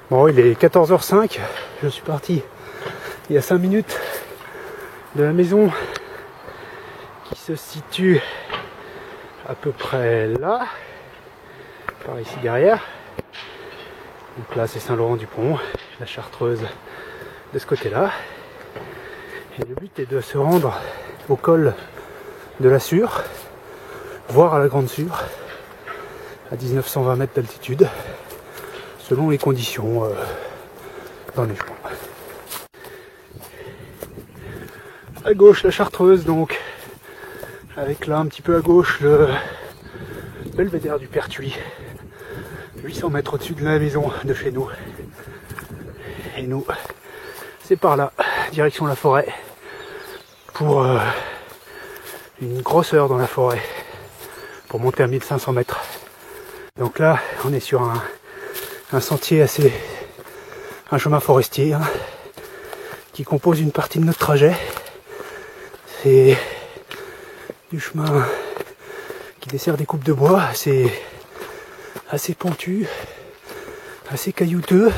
Bon, il est 14h05, je suis parti il y a 5 minutes de la maison qui se situe à peu près là, par ici derrière. Donc là c'est Saint-Laurent-du-Pont, la Chartreuse de ce côté-là. Et le but est de se rendre au col de la Sûre, voire à la Grande Sûre, à 1920 mètres d'altitude, selon les conditions dans les jours. À gauche la Chartreuse donc, avec là un petit peu à gauche le belvédère du Pertuis, 800 mètres au-dessus de la maison de chez nous. Et nous, c'est par là, direction la forêt, pour une grosse heure dans la forêt, pour monter à 1500 mètres. Donc là, on est sur un sentier un chemin forestier qui compose une partie de notre trajet. C'est du chemin qui dessert des coupes de bois, c'est assez pentu, assez caillouteux,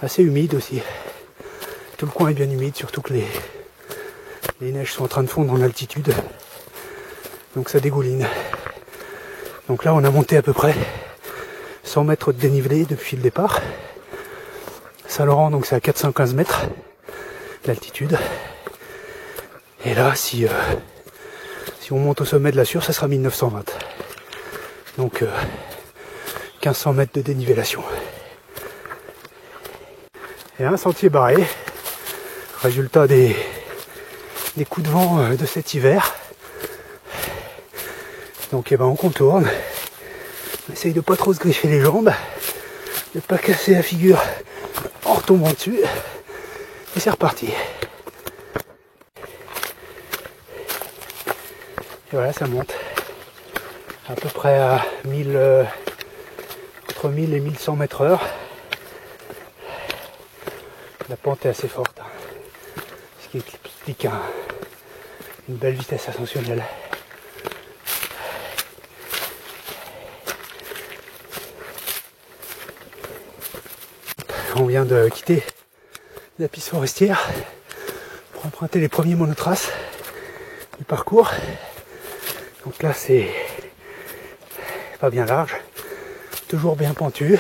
assez humide aussi. Tout le coin est bien humide, surtout que les neiges sont en train de fondre en altitude, donc ça dégouline. Donc là on a monté à peu près 100 mètres de dénivelé depuis le départ. Saint-Laurent, donc c'est à 415 mètres d'altitude. Et là, si on monte au sommet de la Sûre, ça sera 1920. Donc 1500 mètres de dénivellation. Et un sentier barré, résultat des coups de vent de cet hiver. Donc on contourne, on essaye de pas trop se griffer les jambes, de pas casser la figure en retombant dessus, et c'est reparti. Et voilà, ça monte à peu près à entre 1000 et 1100 mètres heure. La pente est assez forte, ce qui explique une belle vitesse ascensionnelle. On vient de quitter la piste forestière pour emprunter les premiers monotraces du parcours. Donc là c'est pas bien large, toujours bien pentu,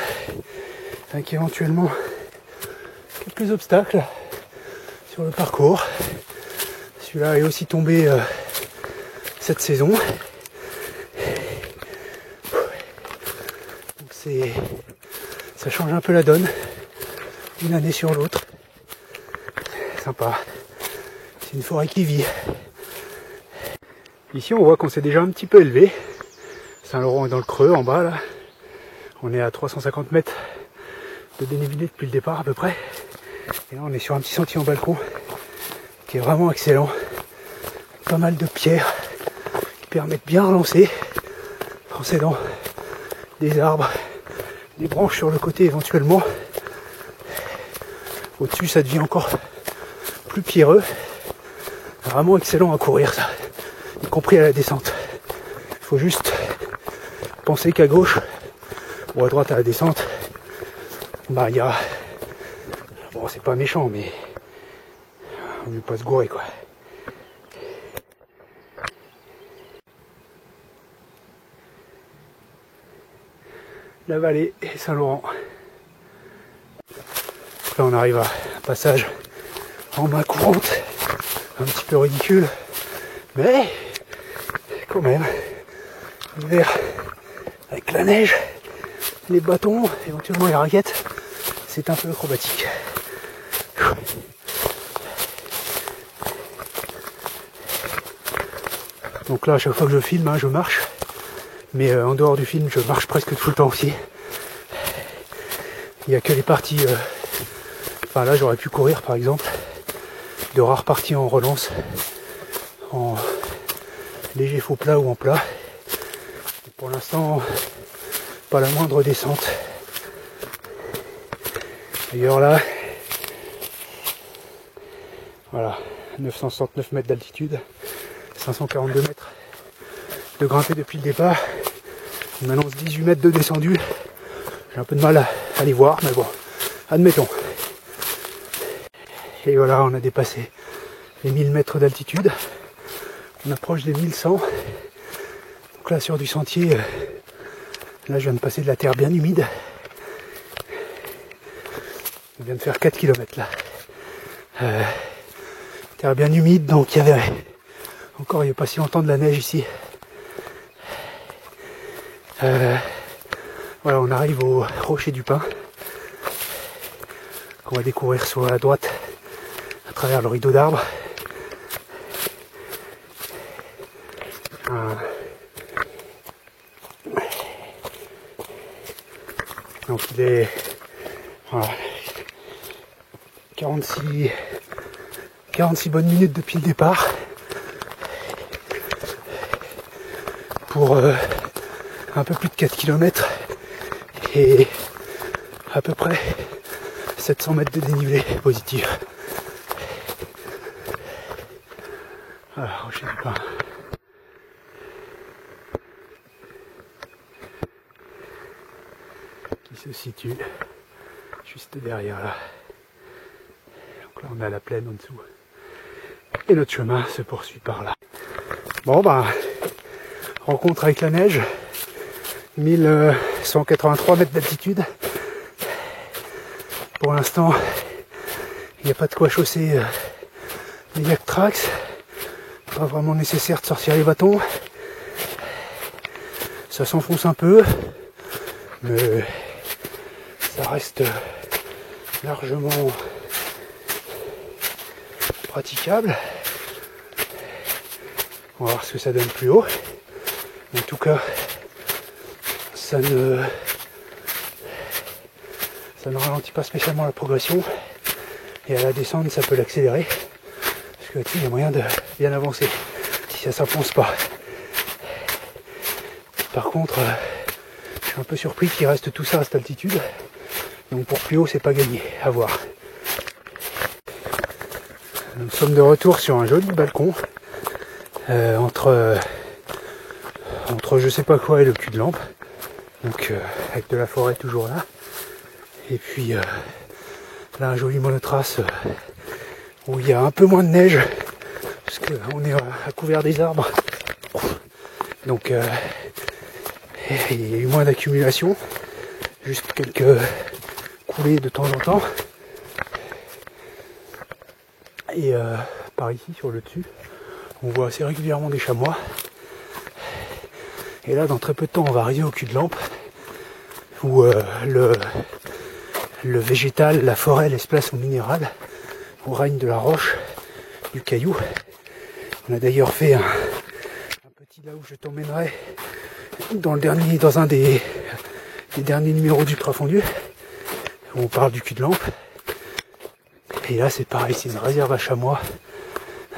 avec éventuellement quelques obstacles sur le parcours. Celui-là est aussi tombé cette saison. Donc ça change un peu la donne d'une année sur l'autre. Sympa. C'est une forêt qui vit. Ici on voit qu'on s'est déjà un petit peu élevé. Saint-Laurent est dans le creux en bas là. On est à 350 mètres de dénivelé depuis le départ à peu près. Et là on est sur un petit sentier en balcon qui est vraiment excellent. Pas mal de pierres qui permettent bien relancer en s'aidant des arbres, des branches sur le côté éventuellement. Au-dessus ça devient encore plus pierreux. Vraiment excellent à courir ça, y compris à la descente. Il faut juste penser qu'à gauche ou à droite à la descente, il y a... Bon, c'est pas méchant, mais on ne veut pas se gourer quoi. La vallée et Saint-Laurent. Là on arrive à un passage en main courante, un petit peu ridicule, mais quand même, l'hiver avec la neige, les bâtons, éventuellement les raquettes, c'est un peu acrobatique. Donc là à chaque fois que je filme, je marche, mais en dehors du film je marche presque tout le temps aussi. Il n'y a que les parties, enfin là j'aurais pu courir par exemple, de rares parties en relance, en léger faux plat ou en plat. Et pour l'instant, pas la moindre descente. D'ailleurs là, voilà, 969 mètres d'altitude, 542 mètres de grimpé depuis le départ. On annonce 18 mètres de descendu J'ai un peu de mal à les voir, mais bon, admettons. Et voilà, on a dépassé les 1000 mètres d'altitude. On approche des 1100. Donc là, sur du sentier, là, je viens de passer de la terre bien humide. On vient de faire 4 km là. Terre bien humide, donc il y avait encore il n'y a pas si longtemps de la neige ici. Voilà, on arrive au rocher du Pin, qu'on va découvrir sur la droite à travers le rideau d'arbres. Donc il est voilà, 46 bonnes minutes depuis le départ pour un peu plus de 4 km et à peu près 700 mètres de dénivelé positif. Voilà, rocher du Pin. Qui se situe juste derrière là. Donc là on a la plaine en dessous. Et notre chemin se poursuit par là. Bon bah, rencontre avec la neige. 1183 mètres d'altitude. Pour l'instant, il n'y a pas de quoi chausser les Yak Trax. Pas vraiment nécessaire de sortir les bâtons. Ça s'enfonce un peu, mais ça reste largement praticable. On va voir ce que ça donne plus haut. En tout cas, ça ne ralentit pas spécialement la progression. Et à la descente, ça peut l'accélérer. Parce que là-dessus, il y a moyen de bien avancer. Si ça s'enfonce pas. Par contre, je suis un peu surpris qu'il reste tout ça à cette altitude. Donc pour plus haut, c'est pas gagné. À voir. Nous sommes de retour sur un joli balcon. Entre je sais pas quoi et le cul de lampe. Donc avec de la forêt toujours là. Et puis là un joli monotrace où il y a un peu moins de neige. Parce qu'on est à couvert des arbres. Donc il y a eu moins d'accumulation. Juste quelques coulées de temps en temps. Et par ici sur le dessus, on voit assez régulièrement des chamois. Et là, dans très peu de temps, on va arriver au cul de lampe, où le végétal, la forêt laisse place au minéral, au règne de la roche, du caillou. On a d'ailleurs fait un petit là où je t'emmènerai dans un des derniers numéros d'Ultra Fondu, où on parle du cul de lampe. Et là, c'est pareil, c'est une réserve à chamois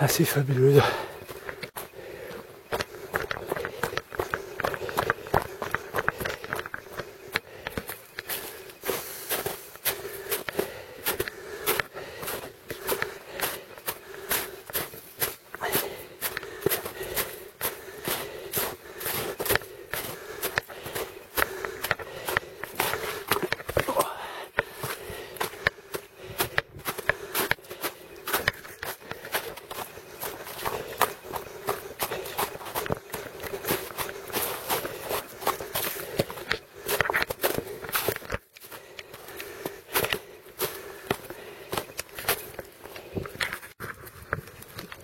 assez fabuleuse.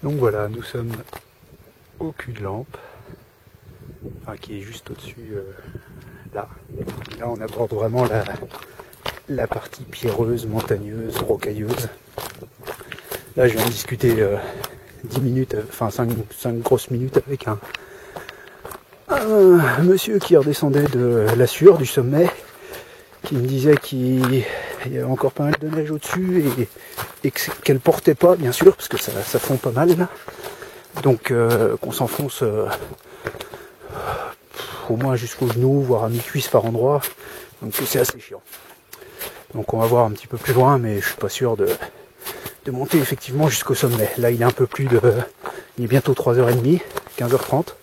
Donc voilà, nous sommes au cul de lampe, enfin, qui est juste au-dessus, là. Là, on aborde vraiment la partie pierreuse, montagneuse, rocailleuse. Là, je viens de discuter 10 minutes, enfin 5 grosses minutes avec un monsieur qui redescendait de l'Assur, du sommet, qui me disait qu'il y avait encore pas mal de neige au-dessus et qu'elle portait pas, bien sûr, parce que ça fond pas mal là. Donc qu'on s'enfonce au moins jusqu'aux genoux, voire à mi-cuisse par endroit. Donc c'est assez chiant. Donc on va voir un petit peu plus loin, mais je suis pas sûr de monter effectivement jusqu'au sommet. Là il est un peu plus de... il est bientôt 3h30, 15h30.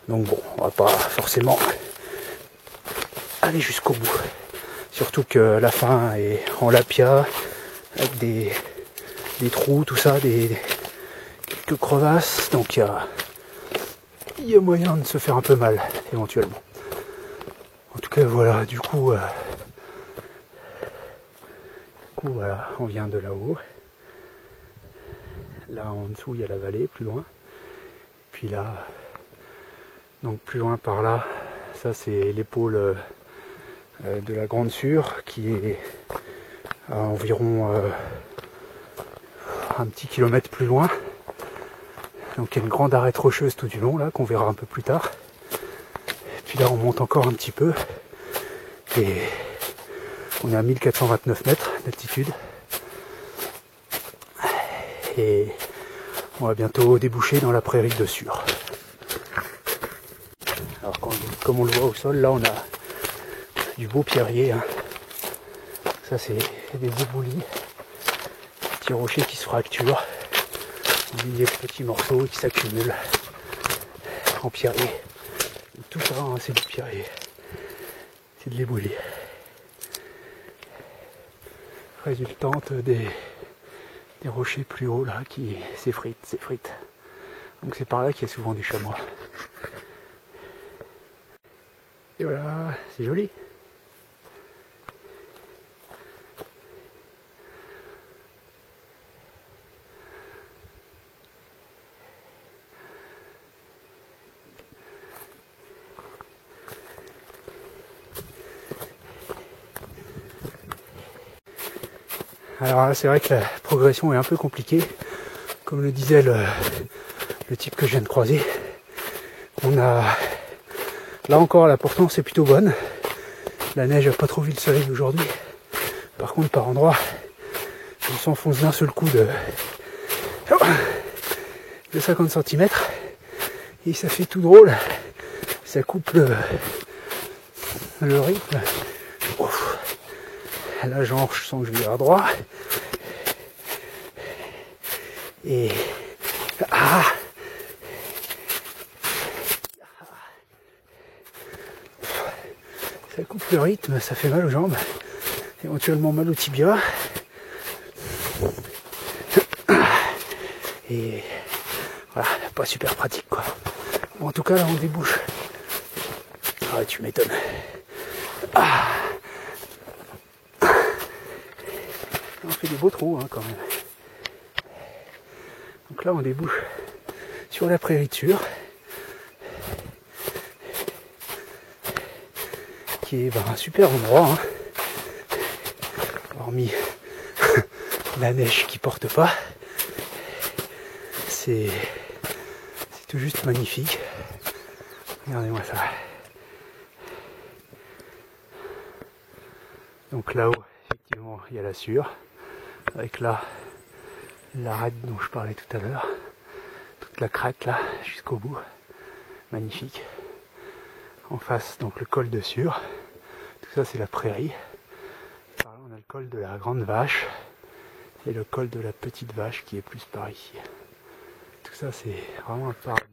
Donc bon, on va pas forcément aller jusqu'au bout. Surtout que la fin est en lapia, avec des trous, tout ça, quelques crevasses, donc il y a moyen de se faire un peu mal, éventuellement. En tout cas, voilà, du coup voilà, on vient de là-haut. Là, en dessous, il y a la vallée, plus loin. Puis là, donc plus loin par là, ça c'est l'épaule de la Grande Sûre, qui est à environ un petit kilomètre plus loin. Donc il y a une grande arête rocheuse tout du long, là, qu'on verra un peu plus tard. Et puis là, on monte encore un petit peu. Et on est à 1429 mètres d'altitude. Et on va bientôt déboucher dans la prairie de Sûre. Alors comme on le voit au sol, là on a du beau pierrier. Hein. Ça c'est des éboulis, petits rochers qui se fracturent, des petits morceaux qui s'accumulent en pierrier. Tout ça hein, c'est du pierrier, c'est de l'éboulis. Résultante des rochers plus hauts là qui s'effritent. Donc c'est par là qu'il y a souvent des chamois. Et voilà, c'est joli. Alors là, c'est vrai que la progression est un peu compliquée. Comme le disait le type que je viens de croiser, on a là encore la portance est plutôt bonne. La neige n'a pas trop vu le soleil aujourd'hui. Par contre, par endroits, on s'enfonce d'un seul coup de 50 cm et ça fait tout drôle. Ça coupe le rythme. Ouf. Là, genre, je sens que je vais à droit. Et ça coupe le rythme, ça fait mal aux jambes, éventuellement mal au tibia. Et voilà, pas super pratique quoi. Bon, en tout cas là on débouche. Ah tu m'étonnes. On fait des beaux trous hein, quand même. Donc là on débouche sur la prairie de Sûre, qui est un super endroit, hein. Hormis la neige qui porte pas, c'est tout juste magnifique. Regardez-moi ça. Donc là-haut, effectivement, il y a la Sûre, avec là l'arête dont je parlais tout à l'heure, toute la crête là, jusqu'au bout, magnifique. En face, donc le col de Sûre, tout ça c'est la prairie. Par là on a le col de la Grande Vache et le col de la Petite Vache qui est plus par ici. Tout ça c'est vraiment un paradis.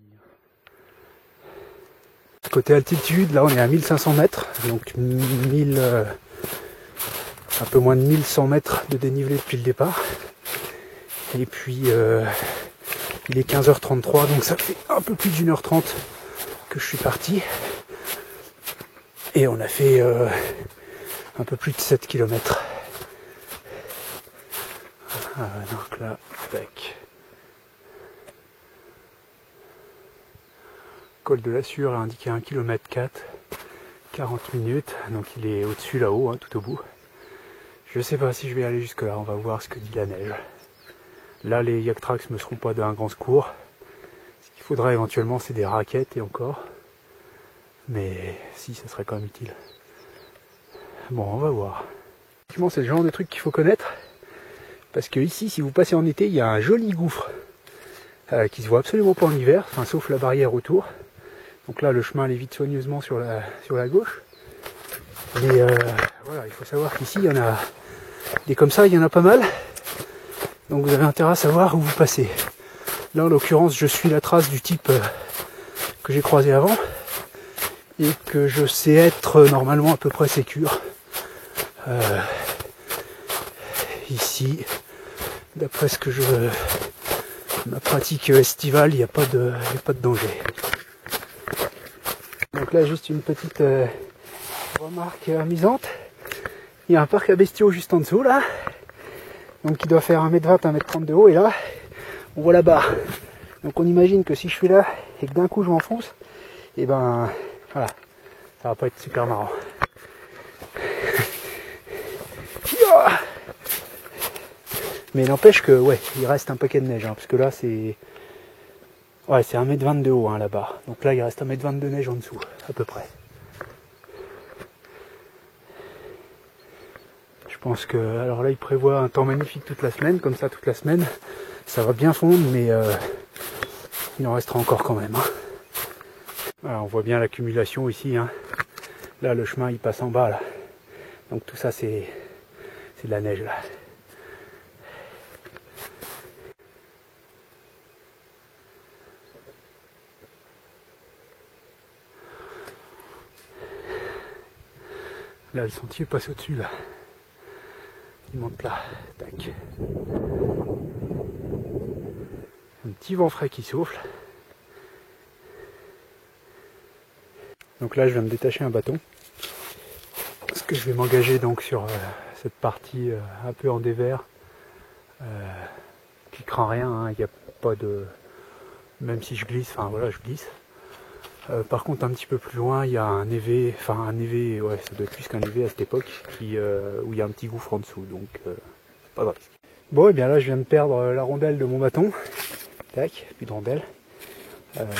Côté altitude, là on est à 1500 mètres, donc un peu moins de 1100 mètres de dénivelé depuis le départ. Et puis il est 15h33, donc ça fait un peu plus d'1h30 que je suis parti. Et on a fait un peu plus de 7 km. Donc là, tac. Col de la Sûre est indiqué 1 km 4, 40 minutes. Donc il est au-dessus là-haut, hein, tout au bout. Je sais pas si je vais aller jusque là, on va voir ce que dit la neige. Là les Yaktrax me seront pas d'un grand secours. Ce qu'il faudra éventuellement c'est des raquettes et encore. Mais si, ça serait quand même utile. Bon, on va voir. Effectivement, c'est le genre de truc qu'il faut connaître. Parce que ici, si vous passez en été, il y a un joli gouffre qui se voit absolument pas en hiver, enfin, sauf la barrière autour. Donc là, le chemin elle est vite soigneusement sur la gauche. Mais voilà, il faut savoir qu'ici, il y en a des comme ça, il y en a pas mal. Donc vous avez intérêt à savoir où vous passez. Là, en l'occurrence, je suis la trace du type que j'ai croisé avant. Et que je sais être normalement à peu près sécure. Ici, d'après ce que ma pratique estivale, il n'y a pas de danger. Donc là, juste une petite remarque amusante. Il y a un parc à bestiaux juste en dessous là. Donc il doit faire 1m20, 1m30 de haut, et là, on voit la barre. Donc on imagine que si je suis là et que d'un coup je m'enfonce, et ben voilà, ça va pas être super marrant. Mais n'empêche que ouais, il reste un paquet de neige, hein, parce que là c'est 1m20 de haut hein, là-bas. Donc là il reste 1m20 de neige en dessous, à peu près. Je pense que, alors là il prévoit un temps magnifique toute la semaine, comme ça toute la semaine, ça va bien fondre, mais il en restera encore quand même. Hein. Voilà, on voit bien l'accumulation ici. Hein. Là le chemin il passe en bas là. Donc tout ça c'est de la neige là. Là le sentier passe au-dessus là. Il monte là. Tac. Un petit vent frais qui souffle. Donc là je viens de détacher un bâton. Parce que je vais m'engager donc sur cette partie un peu en dévers. Qui craint rien, hein. Il n'y a pas de. Même si je glisse, enfin voilà, je glisse. Par contre un petit peu plus loin il y a un névé, ouais ça doit être plus qu'un névé à cette époque, où il y a un petit gouffre en dessous, donc pas de risque. Bon et bien là je viens de perdre la rondelle de mon bâton, tac, plus de rondelle,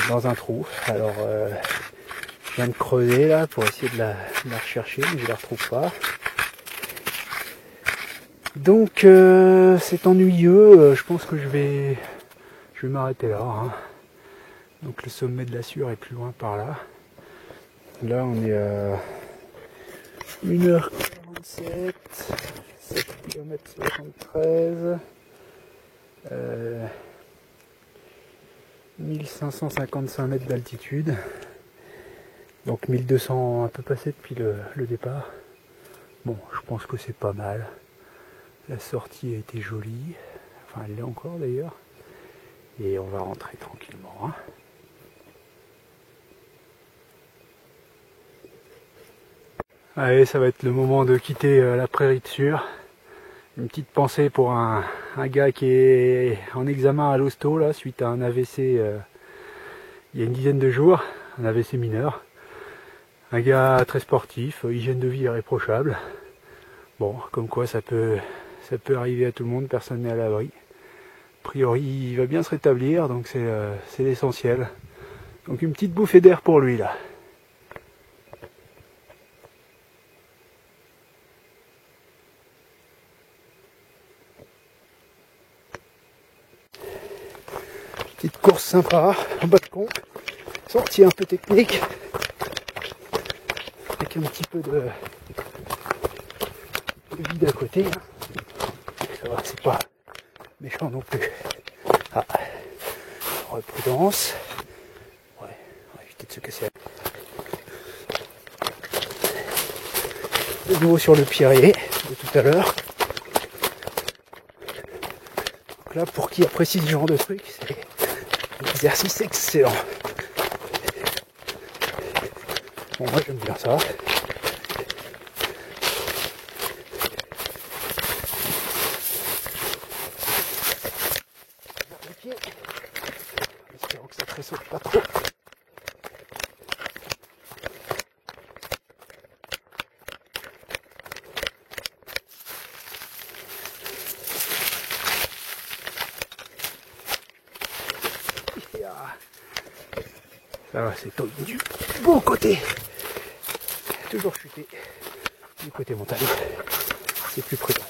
dans un trou. Alors je viens de creuser là pour essayer de la rechercher, mais je la retrouve pas. Donc c'est ennuyeux, je pense que je vais m'arrêter là. Hein. Donc le sommet de la Sûre est plus loin par là. Là on est à 1h47, 7 km 73, 1555 mètres d'altitude. Donc 1200 un peu passé depuis le départ. Bon, je pense que c'est pas mal. La sortie a été jolie. Enfin, elle l'est encore d'ailleurs. Et on va rentrer tranquillement. Hein. Allez, ça va être le moment de quitter la prairie de Sûre. Une petite pensée pour un gars qui est en examen à l'hosto là, suite à un AVC il y a une dizaine de jours. Un AVC mineur. Un gars très sportif, hygiène de vie irréprochable. Bon, comme quoi ça peut arriver à tout le monde, personne n'est à l'abri. A priori, il va bien se rétablir, donc c'est l'essentiel. Donc une petite bouffée d'air pour lui là. Petite course sympa, en bas de con, sortie un peu technique, avec un petit peu de vide à côté. Ça va, c'est pas méchant non plus. Ah, prudence. Ouais, on va éviter de se casser. De nouveau sur le Pirée de tout à l'heure. Donc là, pour qui apprécie ce genre de truc, c'est un exercice excellent. Bon, moi j'aime bien ça. Espérons que ça tressaute pas trop. Ça va, c'est du bon côté. Toujours chuter du côté montagne. C'est plus prudent.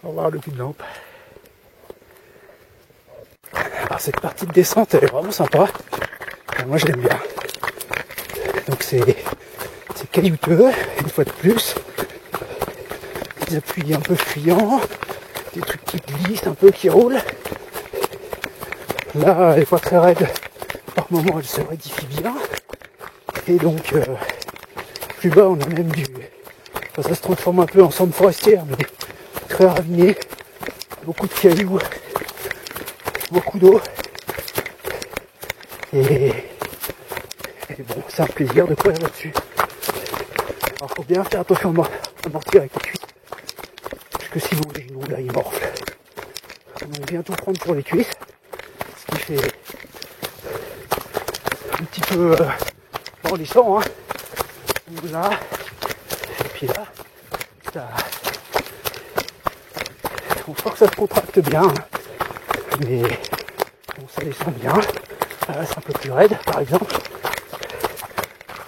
Au revoir le cul de lampe. Alors cette partie de descente elle est vraiment sympa. Moi je l'aime bien. Donc c'est caillouteux, une fois de plus. Des appuis un peu fuyants, des trucs qui glissent un peu, qui roulent. Là elle est pas très raide. Par moments elle se rédifie bien. Et donc plus bas on a même du... Enfin, ça se transforme un peu en cendre forestière, mais très raviné. Beaucoup de cailloux, beaucoup d'eau. Et bon, c'est un plaisir de courir là-dessus. Alors faut bien faire attention à amortir avec les cuisses. Parce que sinon les genoux là ils morflent. Donc bien tout prendre pour les cuisses. Ce qui fait un petit peu enlissant, hein. Donc là, et puis là, ça... On sent que ça se contracte bien, hein. Mais bon, ça descend bien. Là c'est un peu plus raide par exemple.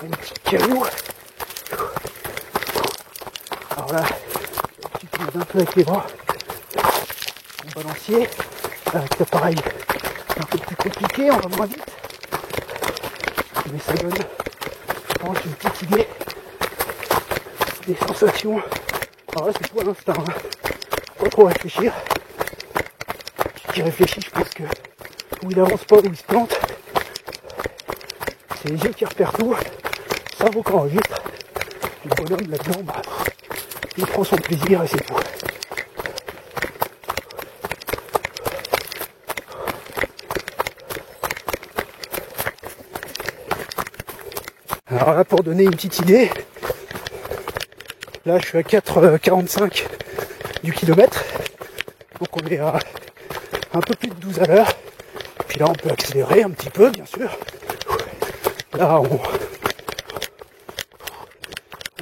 Un petit caillou. Alors là, tu utilises un peu avec les bras. Mon balancier. Avec l'appareil, c'est un peu plus compliqué, on va moins vite. Mais ça donne, je pense, une petite idée des sensations. Alors là, c'est tout à l'instinct, hein. Pas trop réfléchir. Qui réfléchit, je pense que où il avance pas, où il se plante. C'est les yeux qui repèrent tout. Ça vaut qu'on enregistre. Le bonhomme là-dedans, bah, il prend son plaisir et c'est tout. Alors là, pour donner une petite idée, là je suis à 4,45 du kilomètre. Donc on est à un peu plus de 12 à l'heure. Puis là on peut accélérer un petit peu, bien sûr. Là on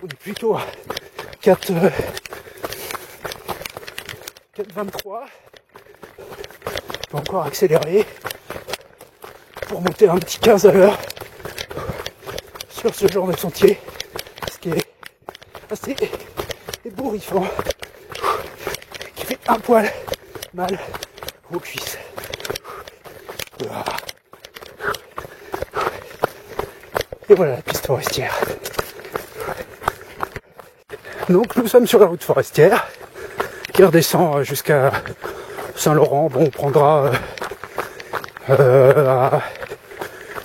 est plutôt à 4,23. On peut encore accélérer pour monter un petit 15 à l'heure sur ce genre de sentier, ce qui est assez ébouriffant, qui fait un poil mal aux cuisses. Et voilà la piste forestière. Donc nous sommes sur la route forestière qui redescend jusqu'à Saint-Laurent. Bon, on prendra à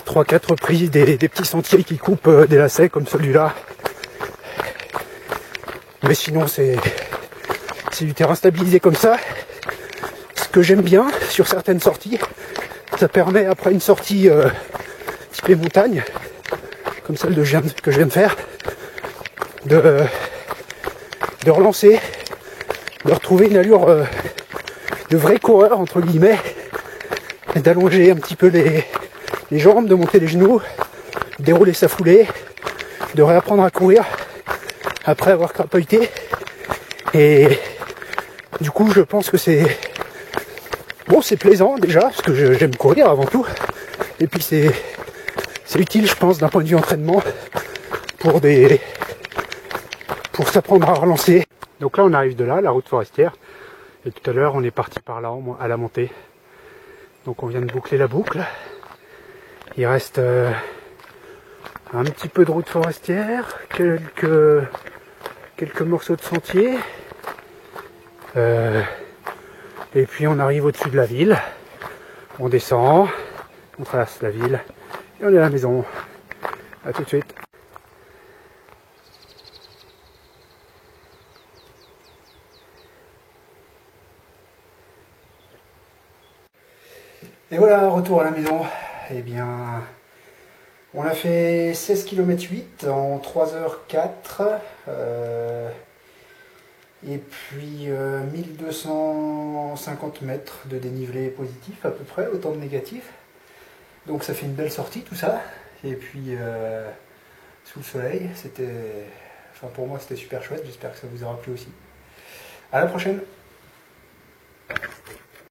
3-4 reprises des petits sentiers qui coupent des lacets comme celui-là. Mais sinon c'est du terrain stabilisé comme ça. Ce que j'aime bien sur certaines sorties, ça permet après une sortie typée montagne, comme celle que je viens de faire, de relancer, de retrouver une allure de vrai coureur entre guillemets, d'allonger un petit peu les jambes, de monter les genoux, de dérouler sa foulée, de réapprendre à courir après avoir crapahuté. Et du coup je pense que c'est plaisant déjà, parce que j'aime courir avant tout. Et puis c'est utile je pense d'un point de vue entraînement pour s'apprendre à relancer. Donc là on arrive de là, la route forestière. Et tout à l'heure on est parti par là à la montée. Donc on vient de boucler la boucle. Il reste un petit peu de route forestière, quelques morceaux de sentier. Et puis on arrive au-dessus de la ville. On descend, on traverse la ville et on est à la maison. A tout de suite. Et voilà, retour à la maison. Eh bien, on a fait 16 km 8 en 3h04. Et puis 1250 mètres de dénivelé positif à peu près, autant de négatif. Donc ça fait une belle sortie tout ça. Et puis sous le soleil, enfin pour moi c'était super chouette, j'espère que ça vous aura plu aussi. À la prochaine!